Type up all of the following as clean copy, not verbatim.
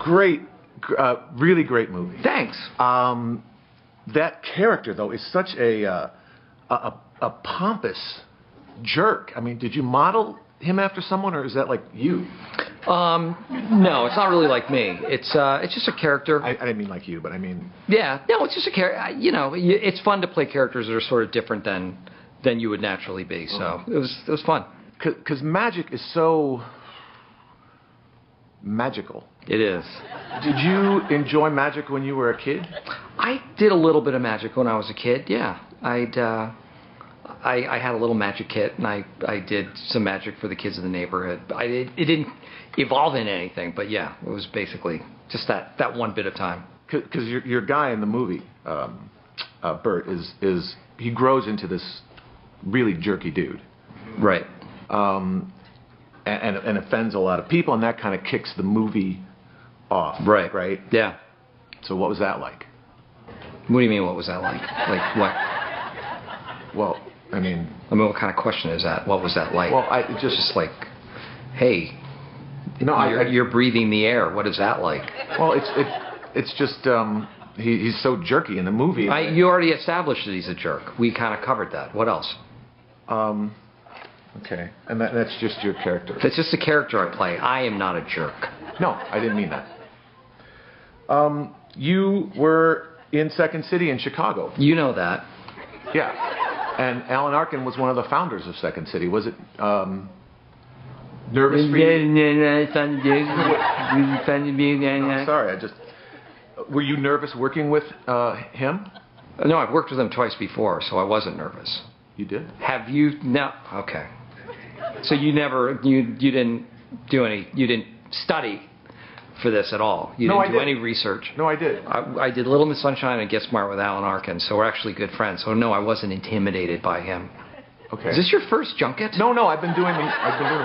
great, really great movie. Thanks. That character, though, is such a pompous jerk. I mean, did you model him after someone, or is that like you? No, it's not really like me. It's just a character. I didn't mean like you, but I mean... Yeah, no, it's just a character. You know, it's fun to play characters that are sort of different than you would naturally be. So it was fun. Because magic is so magical. It is. Did you enjoy magic when you were a kid? I did a little bit of magic when I was a kid. Yeah, I had a little magic kit, and I did some magic for the kids in the neighborhood. It didn't evolve into anything, but yeah, it was basically just that one bit of time. Because your guy in the movie, Bert, is he grows into this really jerky dude, right? And offends a lot of people, and that kind of kicks the movie off. Right. Right. Yeah. So what was that like? What do you mean? What was that like? Like what? Well, I mean, what kind of question is that? What was that like? Well, just like, hey, no, you're breathing the air. What is that like? Well, it's just he's so jerky in the movie. You already established that he's a jerk. We kind of covered that. What else? Okay, and that's just your character. That's just the character I play. I am not a jerk. No, I didn't mean that. You were in Second City in Chicago. You know that. Yeah. And Alan Arkin was one of the founders of Second City. Was it nervous for you? I'm sorry, were you nervous working with him? No, I've worked with him twice before, so I wasn't nervous. You did? Have you? No. Okay. So you didn't study for this at all. You didn't do any research. No, I did. I did Little Miss Sunshine and Get Smart with Alan Arkin, so we're actually good friends. So no, I wasn't intimidated by him. Okay. Is this your first junket? No, I've been doing it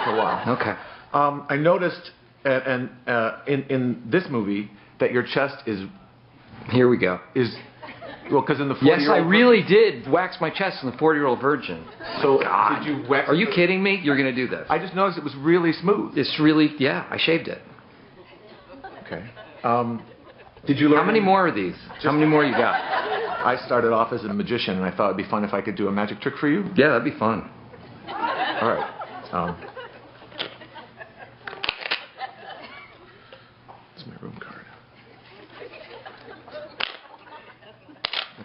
for a while. Okay. I noticed in this movie that your chest is. Here we go. Well, because in the 40-year-old... Yes, I really did wax my chest in the 40-Year-Old Virgin. So, God. Did you wax... Are you kidding me? You're going to do this. I just noticed it was really smooth. It's really... Yeah, I shaved it. Okay. Did you learn... How many more are these? How many more you got? I started off as a magician, and I thought it'd be fun if I could do a magic trick for you. Yeah, that'd be fun. All right. That's my room card.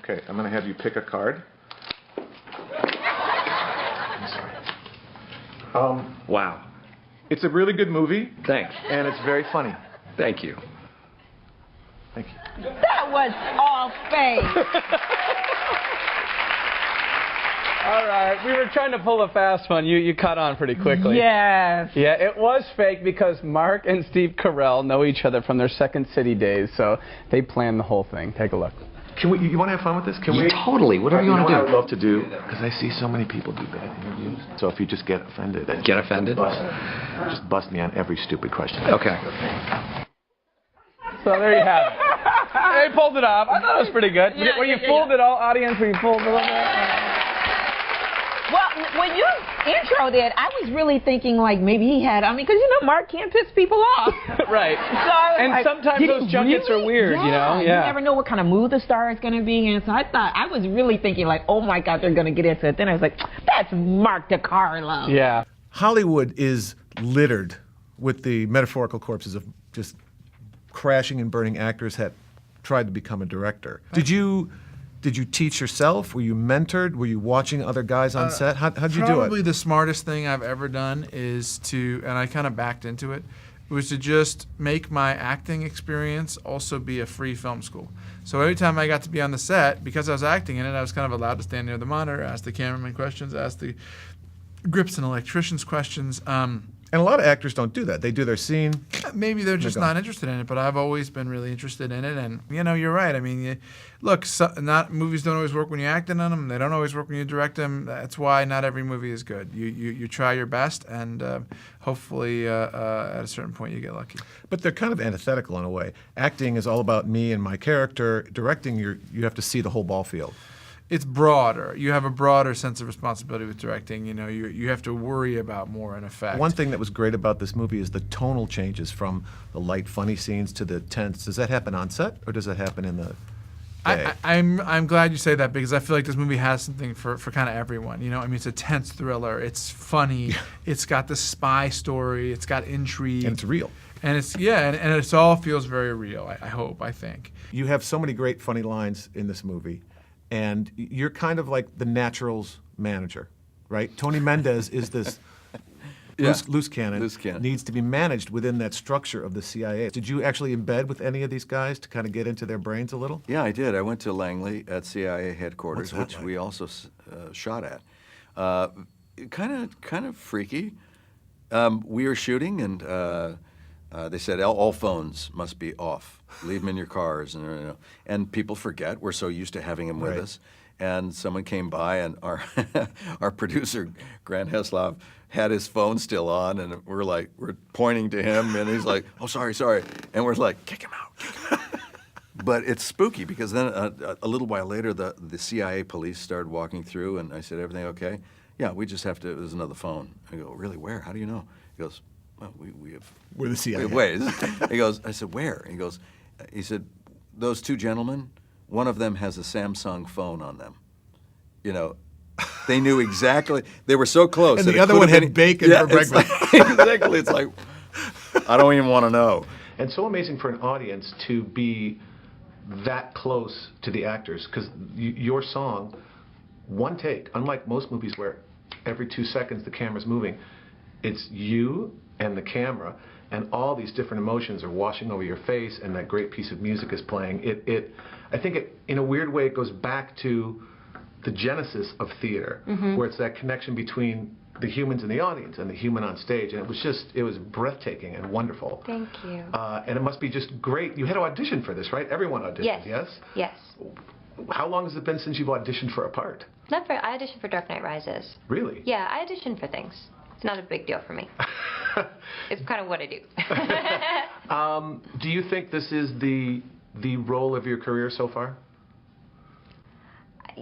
Okay, I'm going to have you pick a card. I'm sorry. Wow. It's a really good movie. Thanks. And it's very funny. Thank you. Thank you. That was all fake. All right, we were trying to pull a fast one. You caught on pretty quickly. Yes. Yeah, it was fake because Mark and Steve Carell know each other from their Second City days, so they planned the whole thing. Take a look. You want to have fun with this? Totally. Whatever you want to do. I would love to do, because I see so many people do bad interviews. So if you just get offended. Get offended? Just bust me on every stupid question. Okay. So there you have it. They pulled it off. I thought it was pretty good. Were you fooled at all, audience? Were you fooled a little bit? Well, when you introed it, I was really thinking like maybe he had, because Mark can't piss people off. Right. So and like, sometimes those junkets are weird, Yeah. Yeah. You never know what kind of mood the star is going to be in. So I was really thinking like, oh my God, they're going to get into it. Then I was like, that's Mark DiCarlo. Yeah. Hollywood is littered with the metaphorical corpses of just crashing and burning actors that tried to become a director. Did you teach yourself? Were you mentored? Were you watching other guys on set? How'd you do it? Probably the smartest thing I've ever done is and I kind of backed into it, was to just make my acting experience also be a free film school. So every time I got to be on the set, because I was acting in it, I was kind of allowed to stand near the monitor, ask the cameraman questions, ask the grips and electricians questions. And a lot of actors don't do that. They do their scene. Maybe they're just not interested in it, but I've always been really interested in it. And, you're right. I mean, movies don't always work when you act in them. They don't always work when you direct them. That's why not every movie is good. You try your best, and hopefully at a certain point you get lucky. But they're kind of antithetical in a way. Acting is all about me and my character. Directing, you have to see the whole ball field. it's broader. You have a broader sense of responsibility with directing. You know, you have to worry about more in effect. One thing that was great about this movie is the tonal changes from the light, funny scenes to the tense. Does that happen on set, or does that happen in the day? I'm glad you say that, because I feel like this movie has something for kind of everyone. You know, I mean, it's a tense thriller. It's funny. It's got the spy story. It's got intrigue. And it's real. And it's and it all feels very real. I think. You have so many great funny lines in this movie, and you're kind of like the Naturals manager, right? Tony Mendez is this loose cannon. Loose cannon. Needs to be managed within that structure of the CIA. Did you actually embed with any of these guys to kind of get into their brains a little? Yeah, I did. I went to Langley at CIA headquarters, What's that which like? we also shot at. Kind of freaky. We were shooting, and they said all phones must be off. Leave them in your cars, and people forget. We're so used to having them with Right. us. And someone came by, and our our producer Grant Heslov had his phone still on, and we're pointing to him, and he's like, "Oh, sorry," and we're like, "Kick him out." But it's spooky, because then a little while later, the CIA police started walking through, and I said, "Everything okay?" "Yeah, we just have to. There's another phone." I go, "Really? Where? How do you know?" He goes, "Well, we have." We're the CIA. Ways. He goes. I said, "Where?" He said, "Those two gentlemen. One of them has a Samsung phone on them. You know, they knew exactly. They were so close. And that the it other could one have had been- bacon Yeah, for it's breakfast." like- exactly. It's like, I don't even want to know. And so amazing for an audience to be that close to the actors, because your song, one take, unlike most movies where every 2 seconds the camera's moving, it's you and the camera, and all these different emotions are washing over your face, and that great piece of music is playing. I think in a weird way, it goes back to the genesis of theater, where it's that connection between the humans in the audience and the human on stage, and it was breathtaking and wonderful. Thank you. And it must be just great. You had to audition for this, right? Everyone auditioned, yes? Yes. How long has it been since you've auditioned for a part? I auditioned for Dark Knight Rises. Really? Yeah, I audition for things. It's not a big deal for me. It's kind of what I do. Do you think this is the role of your career so far?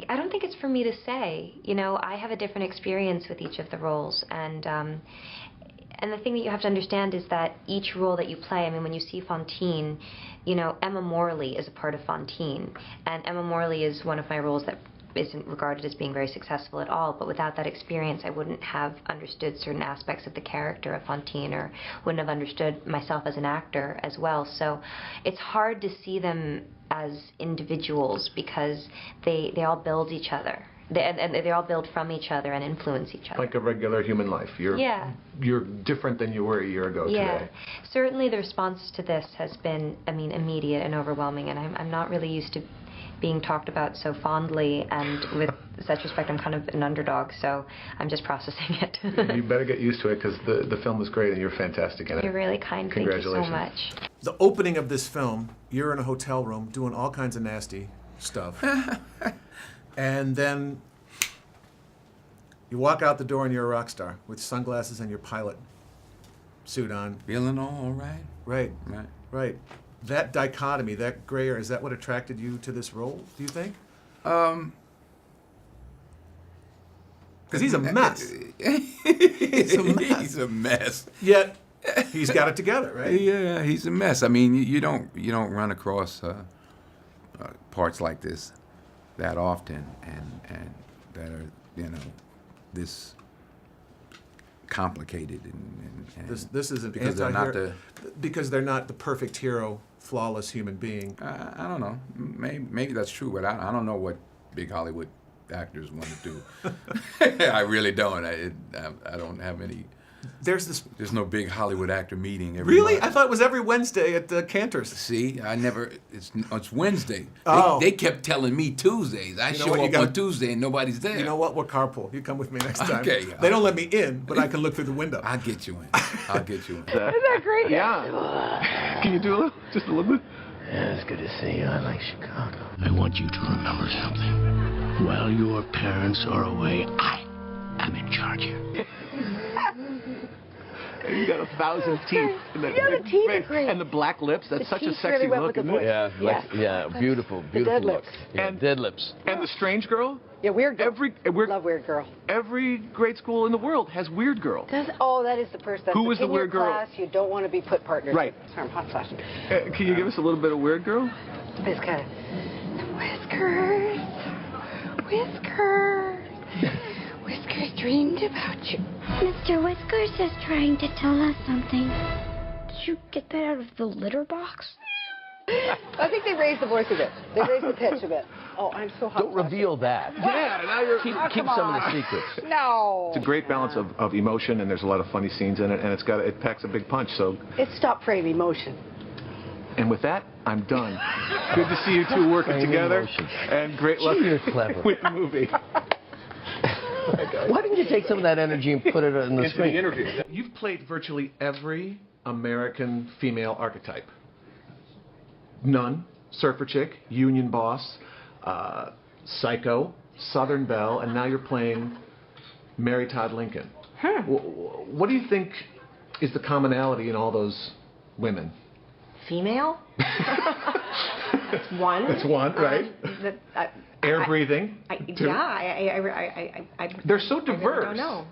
I don't think it's for me to say. You know, I have a different experience with each of the roles, and the thing that you have to understand is that each role that you play, I mean, when you see Fantine, you know, Emma Morley is a part of Fantine, and Emma Morley is one of my roles that isn't regarded as being very successful at all, but without that experience I wouldn't have understood certain aspects of the character of Fantine, or wouldn't have understood myself as an actor as well. So it's hard to see them as individuals, because they all build each other. They all build from each other and influence each other. Like a regular human life. You're different than you were a year ago today. Certainly the response to this has been, I mean, immediate and overwhelming, and I'm not really used to being talked about so fondly, and with such respect. I'm kind of an underdog, so I'm just processing it. You better get used to it, because the film is great and you're fantastic in it. You're really kind. Thank you so much. The opening of this film, you're in a hotel room doing all kinds of nasty stuff. And then you walk out the door and you're a rock star with sunglasses and your pilot suit on. Feeling all right? Right. Right. Right. That dichotomy, that gray area, is that what attracted you to this role, do you think? Because he's a mess. He's a mess. He's a mess. Yet he's got it together, right? Yeah, he's a mess. I mean, you don't run across parts like this that often, and that are this complicated and This is an because they're not anti-hero because they're not the perfect hero, flawless human being. I don't know. Maybe that's true, but I don't know what big Hollywood actors want to do. I really don't. I don't have any. There's no big Hollywood actor meeting every Really? month. I thought it was every Wednesday at Cantor's. See, I never. It's Wednesday. Oh. They kept telling me Tuesdays. I You know show what, you up gotta- on Tuesday and nobody's there. You know what? We'll carpool. You come with me next time. Okay. They don't let me in, but I can look through the window. I'll get you in. I'll get you in. Isn't that great? Yeah. Can you do a little? Just a little bit? Yeah, it's good to see you. I like Chicago. I want you to remember something. While your parents are away, I am in charge here. And you got 1,000 teeth. And Yeah, the teeth are great. And the black lips. That's The such a teeth sexy really went look, with the isn't it? voice. Yeah, beautiful dead look. lips. Yeah, And- dead lips. And the strange girl. Yeah, Weird Girl. Love Weird Girl. Every grade school in the world has Weird Girl. That is the person. That's Who was kid the in your weird girl? class you don't want to be put partners Right. with. Sorry, I'm hot flashing. Can you give us a little bit of Weird Girl? It's kind of Whiskers. Whiskers. Whiskers dreamed about you. Mr. Whiskers is trying to tell us something. Did you get that out of the litter box? I think they raised the voice a bit. They raised the pitch a bit. Oh, I'm so hot. Don't reveal that. Yeah, now you're... Keep some of the secrets. No. It's a great balance of emotion, and there's a lot of funny scenes in it, and it packs a big punch. So, It's stop frame emotion. and with that, I'm done. Good to see you two working Frame together, emotion. and great luck Gee, you're clever. with the movie. Why didn't you take some of that energy and put it on the screen? interview. You've played virtually every American female archetype. Nun, surfer chick, union boss, psycho, Southern belle, and now you're playing Mary Todd Lincoln. What do you think is the commonality in all those women? Female? It's one. That's one, right? Air breathing. Two. They're so diverse. I don't know.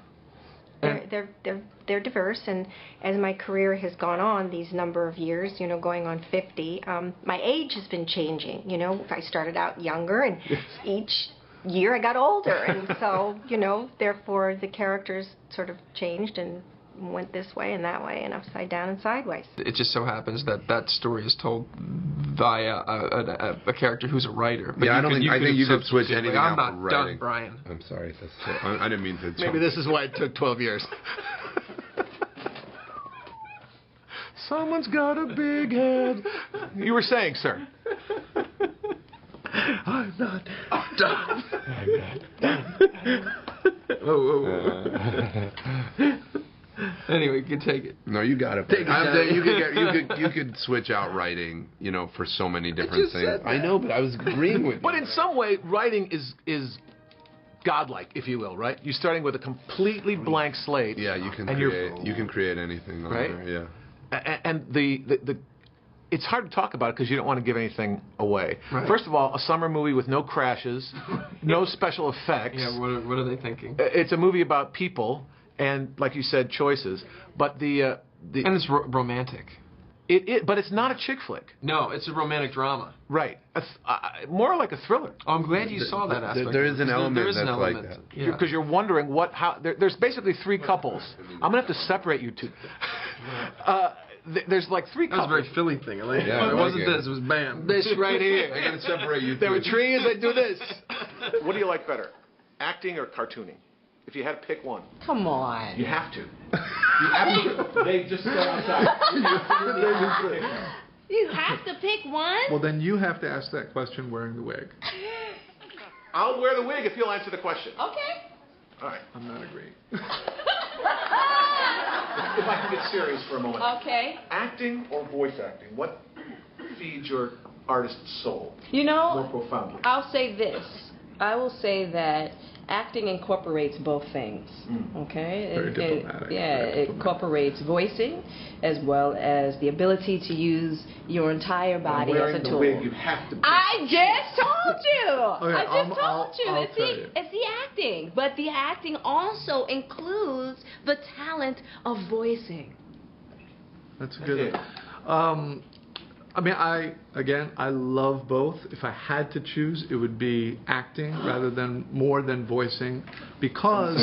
They're diverse, and as my career has gone on, these number of years, going on 50, my age has been changing. I started out younger, and each year I got older, and so therefore the characters sort of changed and went this way and that way and upside down and sideways. It just so happens that story is told via a character who's a writer. But I think you could switch anything out I'm not for done, writing. Brian. I'm sorry. I didn't mean to. Maybe this is why it took 12 years. Someone's got a big head. You were saying, sir. I'm not done. Anyway, you can take it. No, you got it. Take it. You could switch out writing, for so many different things. I know, but I was agreeing with you. But in some way, writing is godlike, if you will, right? You're starting with a completely blank slate. Yeah, you can create anything, right? On there, yeah. And the it's hard to talk about it because you don't want to give anything away. Right. First of all, a summer movie with no crashes, no special effects. Yeah, what are they thinking? It's a movie about people and, like you said, choices. But and it's romantic. But it's not a chick flick. No, it's a romantic drama. Right. More like a thriller. Oh, I'm glad you saw that aspect. There is an element that's like that. Because you're wondering there's basically three couples. I'm going to have to separate you two. There's like three couples. That was a very Philly thing. Yeah, it wasn't this. It was bam. This right here. I got to separate you two. There were trees that do this. What do you like better, acting or cartooning? If you had to pick one. Come on. You have to. You absolutely. They just said outside. You have to pick one? Well, then you have to ask that question wearing the wig. I'll wear the wig if you'll answer the question. Okay. All right. I'm not agreeing. If I can get serious for a moment. Okay. Acting or voice acting? What feeds your artist's soul? More profoundly. I'll say this. I will say that acting incorporates both things. Okay? Very diplomatic. It incorporates voicing as well as the ability to use your entire body as a tool. Wearing the wig, you have to. I just told you. Okay, I just told you. I'll tell It's the acting, but the acting also includes the talent of voicing. That's a good one. I love both. If I had to choose, it would be acting rather than more than voicing, because